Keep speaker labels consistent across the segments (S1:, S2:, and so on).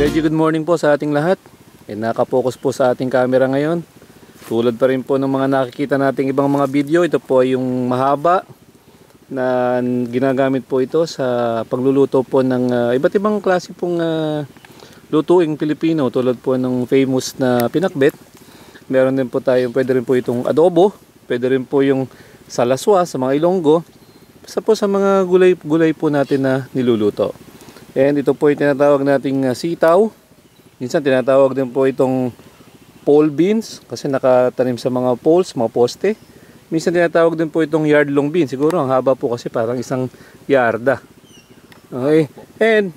S1: Good morning po sa ating lahat. Nakapokus po sa ating camera ngayon. Tulad pa rin po ng mga nakikita nating ibang mga video, ito po ay yung mahaba na ginagamit po ito sa pagluluto po ng iba't ibang klase pong lutuing Pilipino, tulad po ng famous na pinakbet. Meron din po tayong, pwede rin po itong adobo, pwede rin po yung salaswa sa mga Ilonggo, basta po sa mga gulay po natin na niluluto. And ito po yung tinatawag nating sitaw. Minsan tinatawag din po itong pole beans kasi nakatanim sa mga poles, mga poste. Minsan tinatawag din po itong yard long beans. Siguro ang haba po kasi parang isang yarda. Okay. And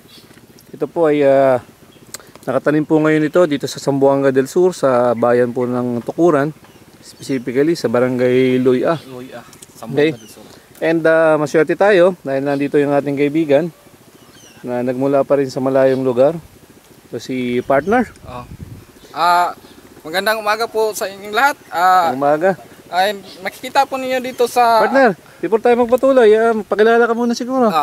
S1: ito po ay nakatanim po ngayon ito dito sa Zamboanga del Sur, sa bayan po ng Tukuran, specifically sa barangay Luya. Okay. And maswerte tayo dahil nandito yung ating kaibigan na nagmula pa rin sa malayong lugar. So si partner.
S2: Magandang umaga po sa inyong lahat.
S1: Umaga.
S2: Ay makikita po ninyo dito sa
S1: partner, before tayo magpatuloy, pakilala ka muna siguro.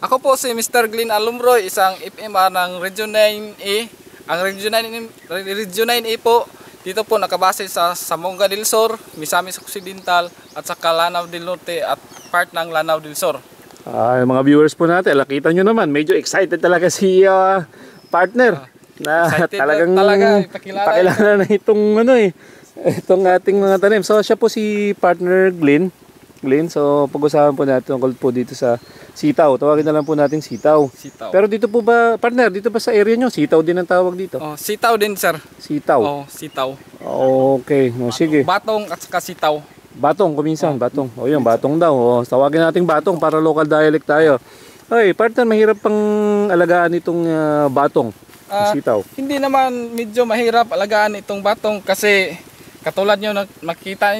S2: Ako po si Mr. Glenn Alumroy, isang FMR ng Region 9A. Ang Region 9A po, dito po nakabase sa Zamboanga del Sur, Misamis Occidental at sa Lanao del Norte at part ng Lanao del Sur.
S1: Yung mga viewers po natin, nakita nyo naman, medyo excited talaga si partner. Talagang pakilala na itong itong ating mga tanim. So siya po si partner Glenn. So pag-usapan po natin tungkol po dito sa sitaw. Tawagin na lang po natin sitaw. Pero dito po ba, partner, dito ba sa area nyo, sitaw din ang tawag dito?
S2: Sitaw din, sir.
S1: Sitaw?
S2: Sitaw.
S1: Okay, sige.
S2: Batong at saka sitaw.
S1: Batong, kuminsan, batong. Yun, batong daw. Tawagin natin batong para local dialect tayo. Okay, partner, mahirap pang alagaan itong batong, sitaw.
S2: Hindi naman medyo mahirap alagaan itong batong kasi katulad nyo makita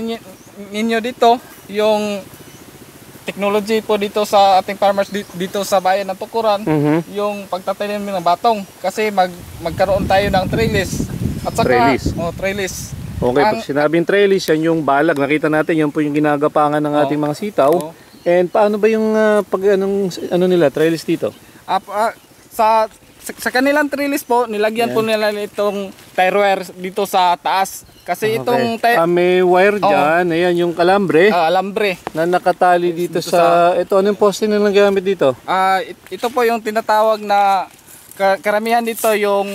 S2: ninyo dito yung technology po dito sa ating farmers dito sa bayan ng Tukuran, yung pagtatanim ng batong kasi magkaroon tayo ng trellis at saka trellis. Okay,
S1: pag sinabing trellis, yan yung balag. Nakita natin, yan po yung ginagapangan ng ating mga sitaw. And paano ba yung nila, trellis dito?
S2: Sa kanilang trellis po, nilagyan po nila itong tire wire dito sa taas. Kasi itong
S1: may wire dyan, ayan yung kalambre.
S2: Alambre.
S1: Na nakatali dito sa ito, ano yung poste na nagamit dito?
S2: Ito po yung tinatawag na karamihan dito yung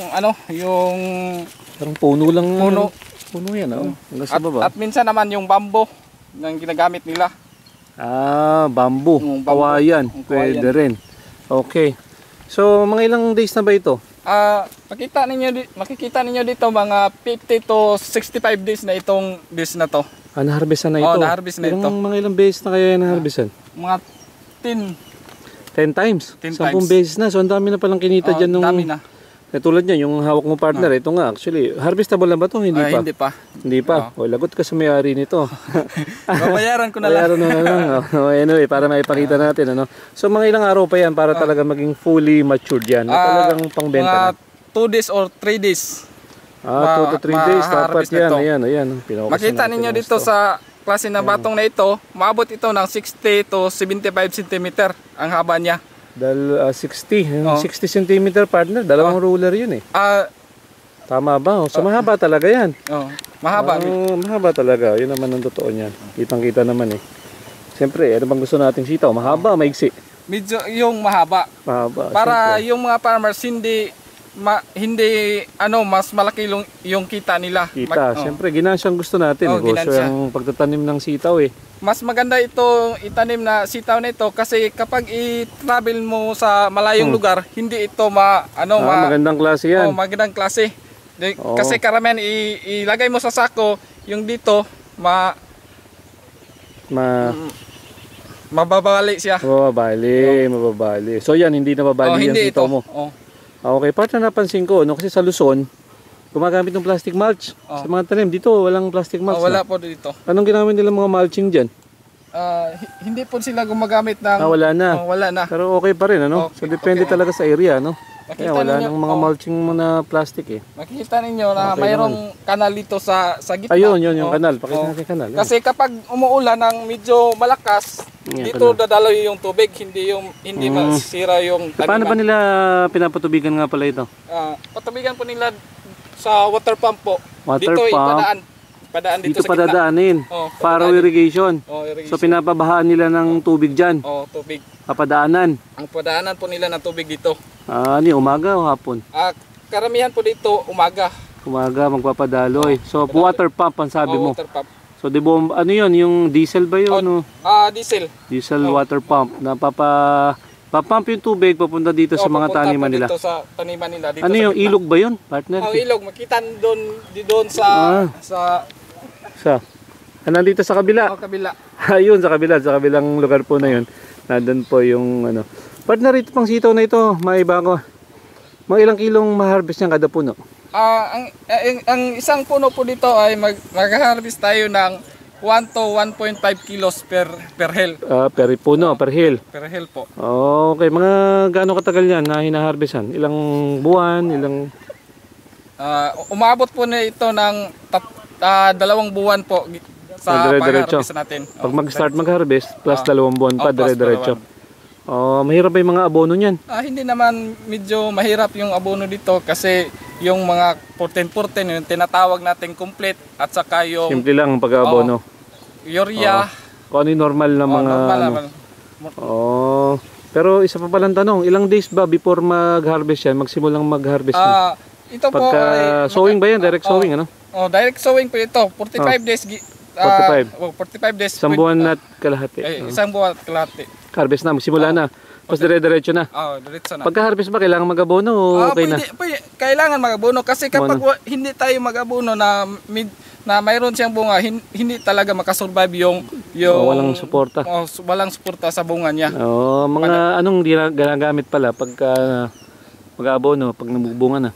S2: yung
S1: parang puno lang. Puno yan, hanggang sa baba.
S2: At minsan naman yung bamboo na ginagamit nila.
S1: Bamboo. Kawayan. Pwede rin. Okay. So, mga ilang days na ba ito?
S2: Makikita ninyo dito mga 50 to 65 days na itong days na to.
S1: Na-harvestan na ito?
S2: Na-harvest na ito.
S1: Mga ilang beses na kaya na-harvestan?
S2: Mga
S1: 10 times? 10 beses na. So, ang dami na palang kinita dyan nung...
S2: dami na.
S1: Tulad niya, yung hawak mo partner, ito nga, actually, harvestable na ba ito? Hindi pa. Hindi pa. Lagot ka sa may-ari nito.
S2: Babayaran ko na lang.
S1: Bayaran na lang. Anyway, para maipakita natin. So, mga ilang araw pa yan para talaga maging fully matured yan? Talagang pangbenta na?
S2: 2 days or 3 days.
S1: 2 to 3 days. Dapat yan. Ayan.
S2: Makita ninyo dito sa klase na batong na ito, maabot ito ng 60 to 75 cm ang haba niya.
S1: 60 cm partner, dalawang ruler yun eh. Tama ba? So mahaba talaga yan.
S2: Mahaba.
S1: Mahaba talaga, yun naman ang totoo niyan. Kitang kita naman eh. Siyempre, ano bang gusto nating sitaw? Mahaba, maigsi?
S2: Medyo yung mahaba. Para siyempre, yung mga farmers hindi mas malaki yung kita nila.
S1: Siyempre, ginansyang gusto natin. Negosyo yung pagtatanim ng sitaw eh.
S2: Mas maganda ito itanim na sitaw na ito kasi kapag i-travel mo sa malayong lugar, hindi ito
S1: magandang klase yan.
S2: Magandang klase. Kasi karamihan ilagay mo sa sako, yung dito mababali siya.
S1: Mababali. So yan, hindi na mababali yung sitaw mo. Okay, partner, napansin ko, kasi sa Luzon, gumagamit ng plastic mulch sa mga tanim. Dito, walang plastic mulch.
S2: Wala po dito.
S1: Anong ginamit nila mga mulching dyan?
S2: Hindi po sila gumagamit ng...
S1: Wala na.
S2: Wala na.
S1: Pero okay pa rin, So, depende talaga sa area, Kaya wala
S2: ninyo,
S1: nang mga mulching mo na plastic eh.
S2: makikita ninyo na
S1: Okay
S2: mayroong kanal dito sa gitna.
S1: Ayun, yun yung
S2: Oh,
S1: kanal. Pakita
S2: oh.
S1: natin yung kanal.
S2: Kasi kapag umuulan ng medyo malakas,
S1: Yan,
S2: dito dadaloy yung tubig, hindi masira yung
S1: Paano ba
S2: taniman.
S1: nila pinapatubigan nga pala ito?
S2: Patubigan po nila sa water pump po.
S1: Water
S2: dito
S1: pump?
S2: Padaan
S1: Dito
S2: dito, sa gitna.
S1: padadaanin.
S2: Oh,
S1: Faro
S2: padadaanin.
S1: irrigation.
S2: Oh, irrigation.
S1: So pinapabahaan nila ng tubig dyan.
S2: Tubig.
S1: Papadaanan.
S2: Ang padaanan po nila ng tubig dito.
S1: Ano yung umaga o hapon?
S2: Karamihan po dito umaga.
S1: Umaga magpapadaloy. So water pump ang sabi mo.
S2: Water pump.
S1: So di ba ano yun? Yung diesel ba yun? No?
S2: Diesel.
S1: Diesel water pump na papump yung tubig papunta dito sa mga
S2: papunta
S1: taniman
S2: po
S1: nila.
S2: Dito sa taniman nila. Dito
S1: Ano
S2: sa
S1: yung
S2: gitna.
S1: ilog ba yun, partner?
S2: Ilog. Makita doon sa
S1: Nandito sa kabila.
S2: kabila.
S1: Ayun, sa kabilang lugar po na yun. Nandun po yung ano. Partner, ito pang sitaw na ito, maiba ko. Mga ilang kilong ma-harvest niyan kada puno?
S2: Ang isang puno po dito ay mag-harvest tayo ng 1 to 1.5 kilos per hill.
S1: Per puno, per hill.
S2: Per hill po.
S1: Okay, mga gaano katagal yan na hinaharvestan? Ilang buwan,
S2: Umabot po na ito ng 2 buwan po sa
S1: dire-diretso.
S2: pag-harvest natin.
S1: Pag mag-start mag-harvest, plus 2 buwan pa,
S2: plus
S1: dire-diretso. Mahirap ba yung mga abono niyan?
S2: Hindi naman medyo mahirap yung abono dito kasi yung mga 14-14 yung tinatawag nating complete at saka yung
S1: Simple lang ang pag-abono.
S2: urea.
S1: Kung ano yung normal na mga
S2: normal
S1: ano.
S2: naman.
S1: Pero isa pa palang tanong, ilang days ba before mag-harvest yan, magsimulang mag-harvest yan?
S2: Ito po
S1: Pagka sowing ba yan? Direct sowing, ano?
S2: Direct sowing po ito. 45 days. 45 days.
S1: Isang buwan at kalahati.
S2: Isang buwan at kalahati.
S1: Harvest na, magsimula na. Tapos dire-diretso na.
S2: Diretso na.
S1: Pagka-harvest ba, kailangan mag-abono o okay na?
S2: Pwede, kailangan mag-abono kasi kapag hindi tayo mag-abono na mayroon siyang bunga, hindi talaga makasurvive yung
S1: walang suporta.
S2: Walang suporta sa bunga niya.
S1: Mga anong ginagamit pala pagka mag-abono, pag nabugbunga na?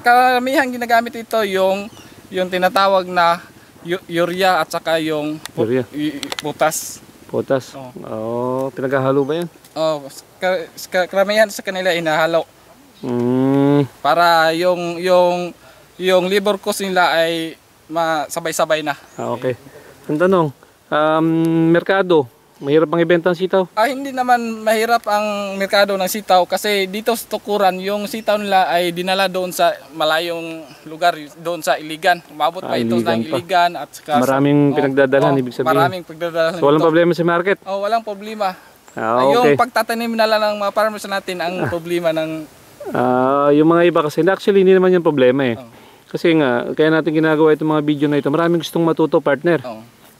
S2: Karamihan ginagamit ito yung tinatawag na urea at saka yung potas.
S1: Potas? Pinaghahalo ba yan?
S2: Karamihan sa kanila inahalo. Para yung labor cost nila ay masabay-sabay na.
S1: Okay. Ang tanong, merkado, mahirap bang ibenta ang sitaw?
S2: Hindi naman mahirap ang merkado ng sitaw kasi dito sa Tukuran, yung sitaw nila ay dinala doon sa malayong lugar, doon sa Iligan. Umabot pa ito ng Iligan at saka
S1: maraming pinagdadalhan, ibig sabihin.
S2: Maraming pinagdadalhan.
S1: So walang problema sa market?
S2: Walang problema.
S1: Okay.
S2: Yung pagtatanim na lang ng mga farmers natin ang problema ng...
S1: yung mga iba kasi, actually hindi naman yung problema eh. Kasi nga, kaya natin ginagawa itong mga video na ito, maraming gustong matuto, partner.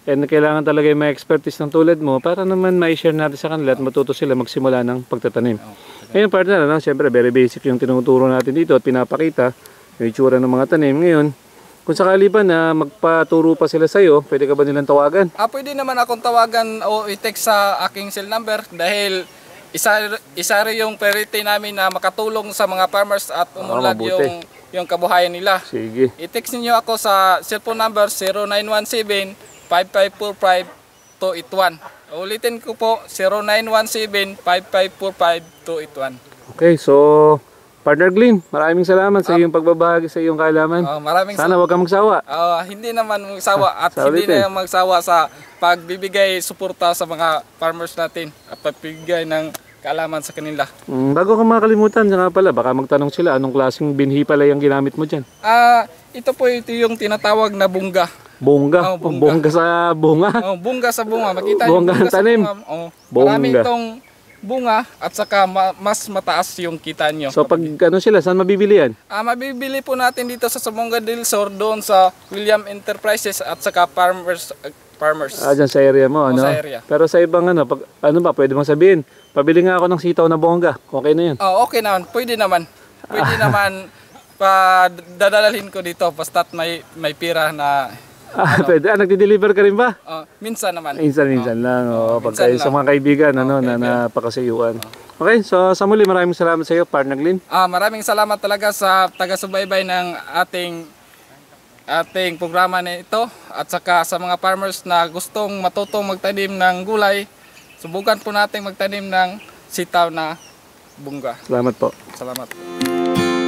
S1: And kailangan talaga yung may expertise ng tulad mo para naman ma-share natin sa kanila at matuto sila magsimula ng pagtatanim. Ngayon partner, siyempre very basic yung tinuturo natin dito at pinapakita yung itsura ng mga tanim. Ngayon, kung sakali ba na magpaturo pa sila sa'yo, pwede ka ba nilang tawagan?
S2: Pwede naman akong tawagan o i-text sa aking cell number dahil isa rin yung priority namin na makatulong sa mga farmers at umunlad yung kabuhayan nila.
S1: Sige.
S2: I-text niyo ako sa cellphone number 0917-5545-281. Ulitin ko po, 0917-5545-281.
S1: Okay, so Partner Glenn, maraming salamat sa iyong pagbabahagi sa iyong kaalaman. Sana huwag kang magsawa.
S2: Hindi naman magsawa at hindi na magsawa sa pagbibigay suporta sa mga farmers natin at pagbibigay ng kaalaman sa kanila.
S1: Bago ka makalimutan, nga pala, baka magtanong sila anong klaseng binhi pala yung ginamit mo dyan?
S2: Ito po yung tinatawag na bunga.
S1: Bunga? Bunga sa bunga?
S2: Bunga sa bunga. Makita
S1: bunga
S2: yung bunga sa
S1: tanim.
S2: Bunga. Marami itong bunga at saka mas mataas yung kita nyo.
S1: So pag sila, saan mabibili yan?
S2: Mabibili po natin dito sa Sambonga del Sur, doon sa William Enterprises at saka Farmers.
S1: Dyan sa area mo, ano?
S2: Sa area.
S1: Pero sa ibang pwede mong sabihin, pabili nga ako ng sitaw na bongga. Okay na yan?
S2: Okay naman. Pwede naman. Pwede naman dadalhin ko dito basta't may pira na
S1: pwede. Nagdi-deliver ka rin ba?
S2: Minsan naman.
S1: Minsan lang. Pagka sa mga kaibigan na napakasayuan. Okay, so sa muli maraming salamat sa iyo, Partner Glenn.
S2: Maraming salamat talaga sa taga-subaybay ng ating programa na ito at saka sa mga farmers na gustong matutong magtanim ng gulay. Subukan po natin magtanim ng sitaw na Bunga.
S1: Salamat po.
S2: Salamat.